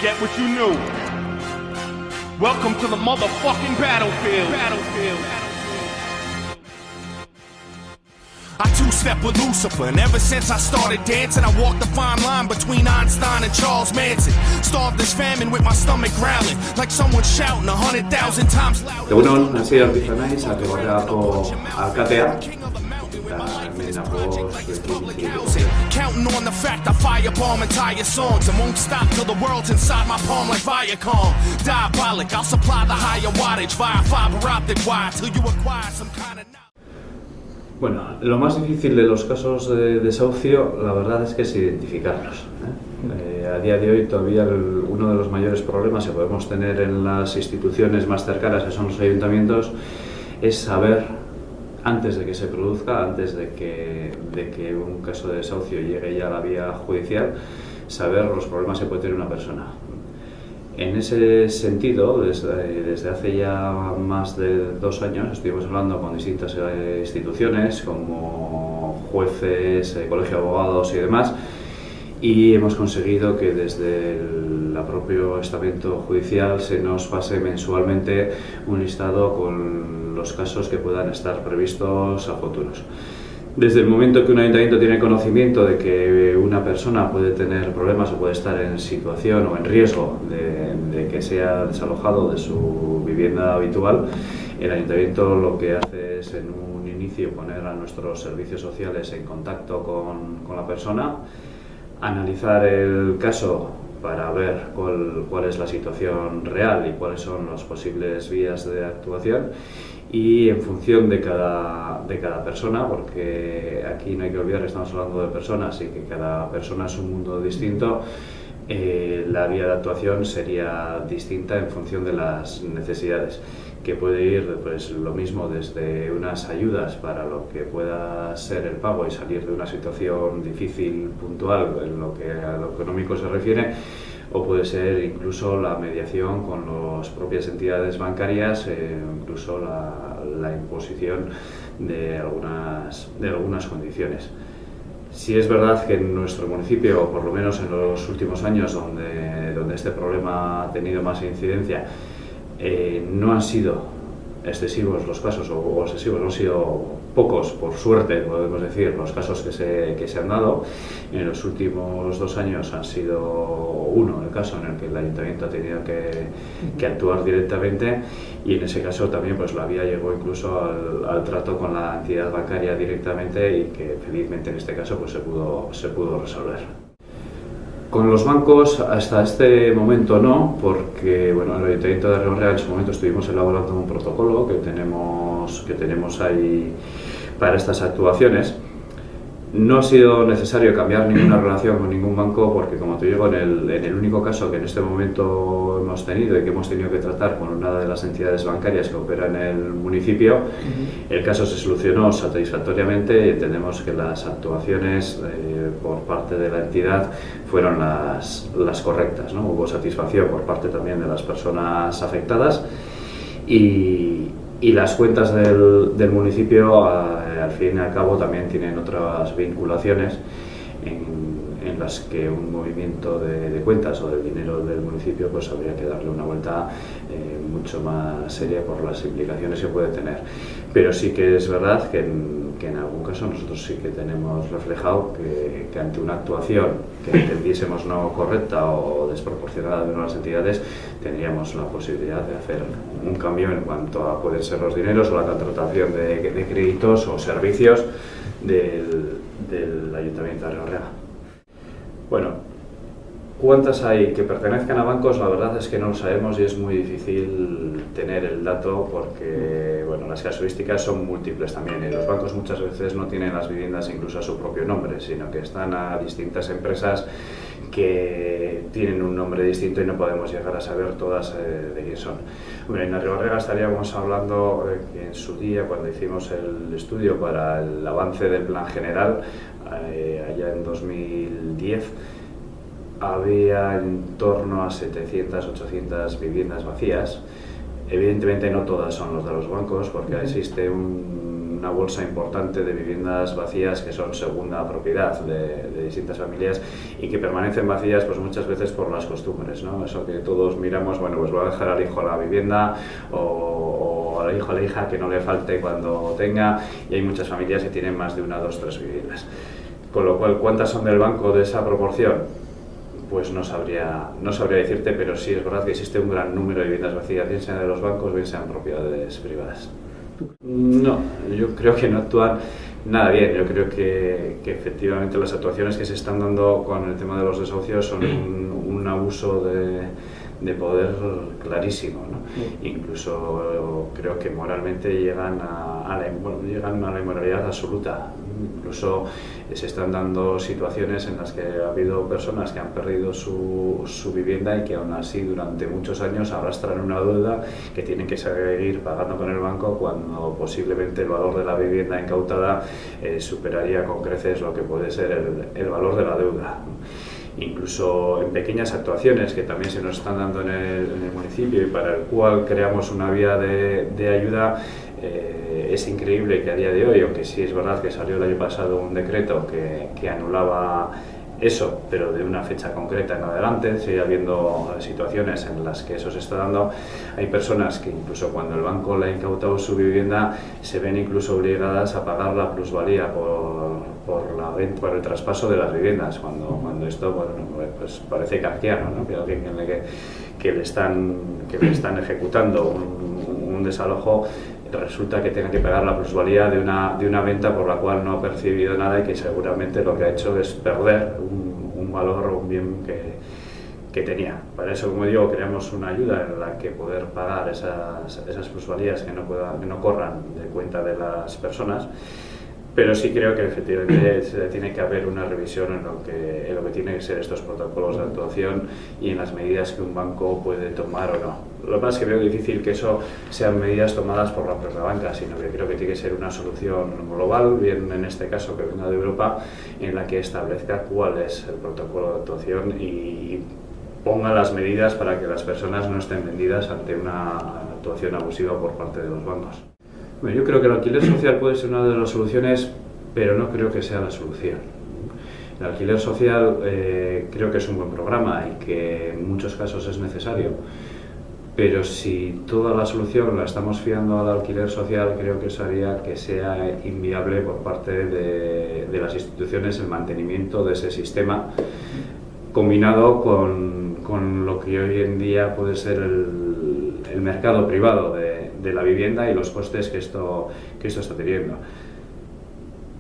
Forget what you knew. Welcome to the motherfucking battlefield. I two-step with Lucifer, and ever since I started dancing, I walked the fine line between Einstein and Charles Manson. Starved this famine with my stomach growling, like someone shouting 100,000 times louder. Egunon, hasi erdizan naiz, akeborreako alkatea, eta hemen apoz Counting on the fact I firebomb entire songs and won't stop till the world's inside my palm like Viacom. Diabolic, I'll supply the higher wattage via fiber optic wire till you acquire some kind of. Bueno, lo más difícil de los casos de desahucio, la verdad es que es identificarlos. A día de hoy todavía uno de los mayores problemas que podemos tener en las instituciones más cercanas, que son los ayuntamientos, es saber, antes de que se produzca, antes de que un caso de desahucio llegue ya a la vía judicial, saber los problemas que puede tener una persona. En ese sentido, desde hace ya más de 2 años, estuvimos hablando con distintas instituciones como jueces, colegio de abogados y demás, y hemos conseguido que desde el propio estamento judicial se nos pase mensualmente un listado con los casos que puedan estar previstos a futuros. Desde el momento que un ayuntamiento tiene conocimiento de que una persona puede tener problemas o puede estar en situación o en riesgo de que sea desalojado de su vivienda habitual, el ayuntamiento lo que hace es en un inicio poner a nuestros servicios sociales en contacto con la persona, analizar el caso para ver cuál es la situación real y cuáles son las posibles vías de actuación, y en función de cada persona, porque aquí no hay que olvidar que estamos hablando de personas y que cada persona es un mundo distinto, la vía de actuación sería distinta en función de las necesidades, que puede ir pues lo mismo desde unas ayudas para lo que pueda ser el pago y salir de una situación difícil puntual en lo que a lo económico se refiere, o puede ser incluso la mediación con las propias entidades bancarias, incluso la imposición de algunas condiciones. Sí es verdad que en nuestro municipio, por lo menos en los últimos años, donde este problema ha tenido más incidencia, no han sido excesivos los casos, o excesivos, no han sido pocos, por suerte, podemos decir, los casos que se han dado. En los últimos 2 años han sido uno el caso en el que el ayuntamiento ha tenido que actuar directamente, y en ese caso también pues la vía llegó incluso al trato con la entidad bancaria directamente, y que felizmente en este caso pues se pudo resolver. Con los bancos hasta este momento no, porque bueno, el Ayuntamiento de Ribarregga en su momento estuvimos elaborando un protocolo que tenemos ahí para estas actuaciones. No ha sido necesario cambiar ninguna relación con ningún banco, porque como te digo, en el único caso que en este momento hemos tenido y que hemos tenido que tratar con una de las entidades bancarias que opera en el municipio, el caso se solucionó satisfactoriamente y entendemos que las actuaciones por parte de la entidad fueron las correctas, ¿no? Hubo satisfacción por parte también de las personas afectadas, y las cuentas del municipio al fin y al cabo también tienen otras vinculaciones en las que un movimiento de cuentas o del dinero del municipio pues habría que darle una vuelta mucho más seria por las implicaciones que puede tener. Pero sí que es verdad que en algún caso nosotros sí que tenemos reflejado que ante una actuación que entendiésemos no correcta o desproporcionada de unas entidades, tendríamos la posibilidad de hacer un cambio en cuanto a pueden ser los dineros o la contratación de créditos o servicios del Ayuntamiento de Ribarregga. Bueno, ¿cuántas hay que pertenezcan a bancos? La verdad es que no lo sabemos y es muy difícil tener el dato, porque bueno, las casuísticas son múltiples también, y los bancos muchas veces no tienen las viviendas incluso a su propio nombre, sino que están a distintas empresas que tienen un nombre distinto y no podemos llegar a saber todas de quién son. Bueno, en Ribarregga estaríamos hablando que en su día, cuando hicimos el estudio para el avance del plan general, allá en 2010, había en torno a 700-800 viviendas vacías. Evidentemente no todas son los de los bancos, porque existe un una bolsa importante de viviendas vacías que son segunda propiedad de distintas familias y que permanecen vacías pues muchas veces por las costumbres, ¿no? Eso que todos miramos, bueno, pues voy a dejar al hijo la vivienda o al hijo a la hija que no le falte cuando tenga, y hay muchas familias que tienen más de una, dos, tres viviendas. Con lo cual, ¿cuántas son del banco de esa proporción? Pues no sabría decirte, pero sí es verdad que existe un gran número de viviendas vacías, bien sean de los bancos, bien sean propiedades privadas. No, yo creo que no actúan nada bien. Yo creo que efectivamente las actuaciones que se están dando con el tema de los desahucios son un abuso de poder clarísimo, ¿no? Incluso creo que moralmente llegan a la inmoralidad absoluta. Incluso se están dando situaciones en las que ha habido personas que han perdido su vivienda y que aún así durante muchos años arrastran una deuda que tienen que seguir pagando con el banco cuando posiblemente el valor de la vivienda incautada superaría con creces lo que puede ser el valor de la deuda. Incluso en pequeñas actuaciones que también se nos están dando en el municipio y para el cual creamos una vía de ayuda. Es increíble que a día de hoy, aunque sí es verdad que salió el año pasado un decreto que anulaba eso, pero de una fecha concreta en adelante, sigue habiendo situaciones en las que eso se está dando. Hay personas que incluso cuando el banco le ha incautado su vivienda se ven incluso obligadas a pagar la plusvalía por el traspaso de las viviendas, cuando esto, bueno, pues parece kafkiano, ¿no? Que alguien que le están ejecutando un desalojo resulta que tenga que pagar la plusvalía de una venta por la cual no ha percibido nada y que seguramente lo que ha hecho es perder un valor o un bien que tenía. Para eso, como digo, creamos una ayuda en la que poder pagar esas plusvalías que no corran de cuenta de las personas. Pero sí creo que efectivamente tiene que haber una revisión en lo que tienen que ser estos protocolos de actuación y en las medidas que un banco puede tomar o no. Lo que pasa es que veo difícil que eso sean medidas tomadas por la propia banca, sino que creo que tiene que ser una solución global, bien en este caso que venga de Europa, en la que establezca cuál es el protocolo de actuación y ponga las medidas para que las personas no estén vendidas ante una actuación abusiva por parte de los bancos. Bueno, yo creo que el alquiler social puede ser una de las soluciones, pero no creo que sea la solución. El alquiler social creo que es un buen programa y que en muchos casos es necesario, pero si toda la solución la estamos fiando al alquiler social, creo que eso haría que sea inviable por parte de las instituciones el mantenimiento de ese sistema, combinado con lo que hoy en día puede ser el mercado privado de la vivienda y los costes que esto está teniendo.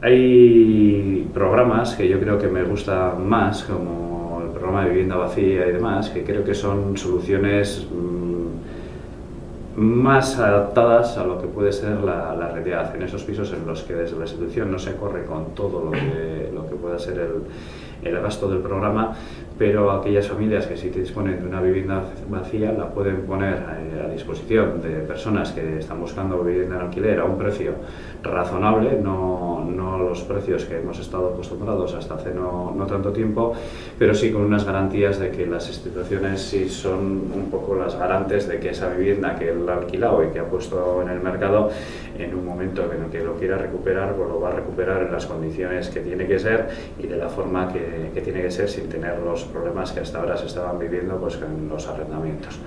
Hay programas que yo creo que me gustan más, como el programa de vivienda vacía y demás, que creo que son soluciones más adaptadas a lo que puede ser la realidad en esos pisos en los que desde la institución no se corre con todo lo que pueda ser el gasto del programa, pero aquellas familias que sí disponen de una vivienda vacía la pueden poner a disposición de personas que están buscando vivienda en alquiler a un precio razonable, no los precios que hemos estado acostumbrados hasta hace no tanto tiempo, pero sí con unas garantías de que las instituciones sí son un poco las garantes de que esa vivienda que él ha alquilado y que ha puesto en el mercado, en un momento en el que lo quiera recuperar, pues lo va a recuperar en las condiciones que tiene que ser y de la forma que tiene que ser, sin tener los problemas que hasta ahora se estaban viviendo pues en los arrendamientos.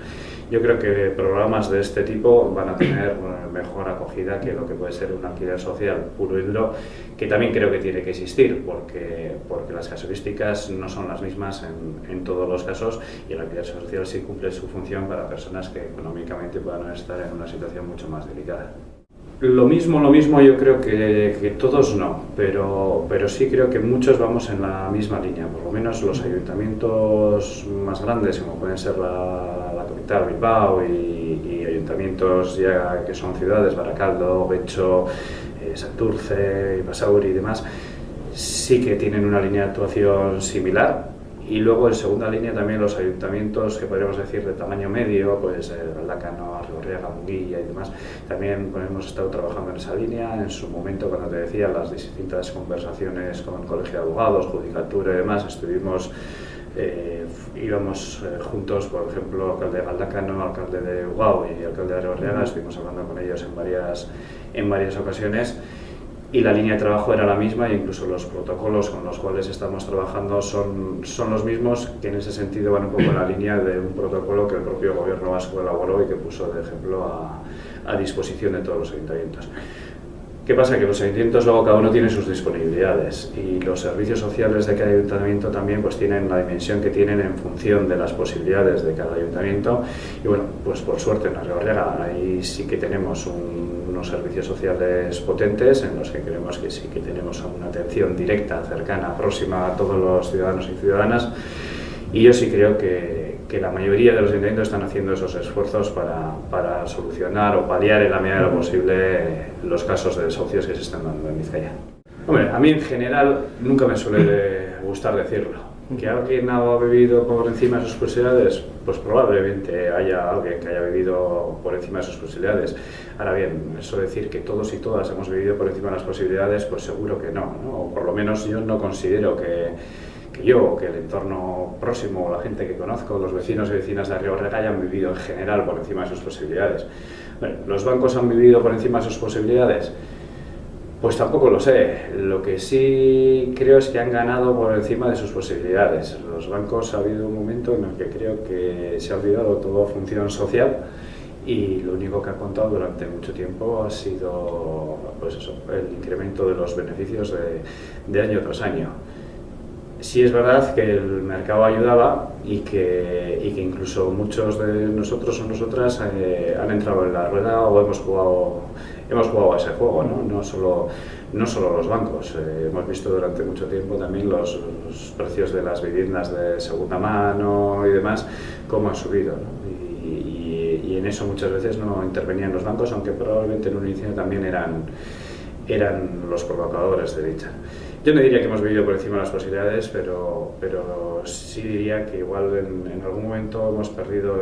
Yo creo que programas de este tipo van a tener mejor acogida que lo que puede ser un alquiler social puro y duro, que también creo que tiene que existir, porque las casuísticas no son las mismas en todos los casos, y el alquiler social sí cumple su función para personas que económicamente puedan estar en una situación mucho más delicada. Lo mismo yo creo que todos no, pero sí creo que muchos vamos en la misma línea, por lo menos los ayuntamientos más grandes, como pueden ser la capital, Bilbao, y ayuntamientos ya que son ciudades, Barakaldo, Becho, Santurce, Basauri y demás, sí que tienen una línea de actuación similar. Y luego en segunda línea también los ayuntamientos que podríamos decir de tamaño medio, pues Galdakao, Arrigorriaga, Munguía y demás, también hemos estado trabajando en esa línea. En su momento, cuando te decía las distintas conversaciones con el Colegio de Abogados, Judicatura y demás, íbamos juntos, por ejemplo, alcalde de Galdakao, alcalde de Ugao y alcalde de Arrigorriaga, estuvimos hablando con ellos en varias ocasiones. y la línea de trabajo era la misma, e incluso los protocolos con los cuales estamos trabajando son los mismos, que en ese sentido van un poco en la línea de un protocolo que el propio gobierno vasco elaboró y que puso de ejemplo a disposición de todos los ayuntamientos. ¿Qué pasa? Que los ayuntamientos luego cada uno tiene sus disponibilidades, y los servicios sociales de cada ayuntamiento también pues tienen la dimensión que tienen en función de las posibilidades de cada ayuntamiento. Y bueno, pues por suerte en Arrigorriaga ahí sí que tenemos unos servicios sociales potentes, en los que creemos que sí que tenemos una atención directa, cercana, próxima a todos los ciudadanos y ciudadanas, y yo sí creo que la mayoría de los ayuntamientos están haciendo esos esfuerzos para solucionar o paliar en la medida de lo posible los casos de desahucios que se están dando en Vizcaya. Hombre, a mí en general nunca me suele gustar decirlo. ¿Que alguien ha vivido por encima de sus posibilidades? Pues probablemente haya alguien que haya vivido por encima de sus posibilidades. Ahora bien, eso decir que todos y todas hemos vivido por encima de las posibilidades, pues seguro que no, ¿no? O por lo menos yo no considero que el entorno próximo, la gente que conozco, los vecinos y vecinas de Arrigorriaga hayan vivido en general por encima de sus posibilidades. Bueno, ¿los bancos han vivido por encima de sus posibilidades? Pues tampoco lo sé. Lo que sí creo es que han ganado por encima de sus posibilidades. Los bancos, ha habido un momento en el que creo que se ha olvidado toda función social, y lo único que ha contado durante mucho tiempo ha sido pues eso, el incremento de los beneficios de año tras año. Sí es verdad que el mercado ayudaba y que incluso muchos de nosotros o nosotras han entrado en la rueda o hemos jugado a ese juego, ¿no? No solo los bancos. Hemos visto durante mucho tiempo también los precios de las viviendas de segunda mano y demás, cómo han subido, ¿no? Y en eso muchas veces no intervenían los bancos, aunque probablemente en un inicio también eran los provocadores de dicha. Yo no diría que hemos vivido por encima de las posibilidades, pero sí diría que igual en algún momento hemos perdido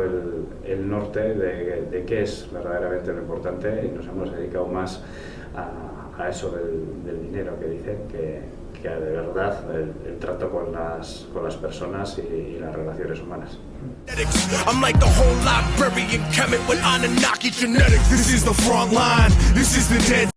el norte de qué es verdaderamente lo importante, y nos hemos dedicado más a eso del dinero que dicen, que de verdad el trato con las personas y las relaciones humanas. I'm like the whole librarian Kemet with Anunnaki genetics. This is the front line. This is the dead.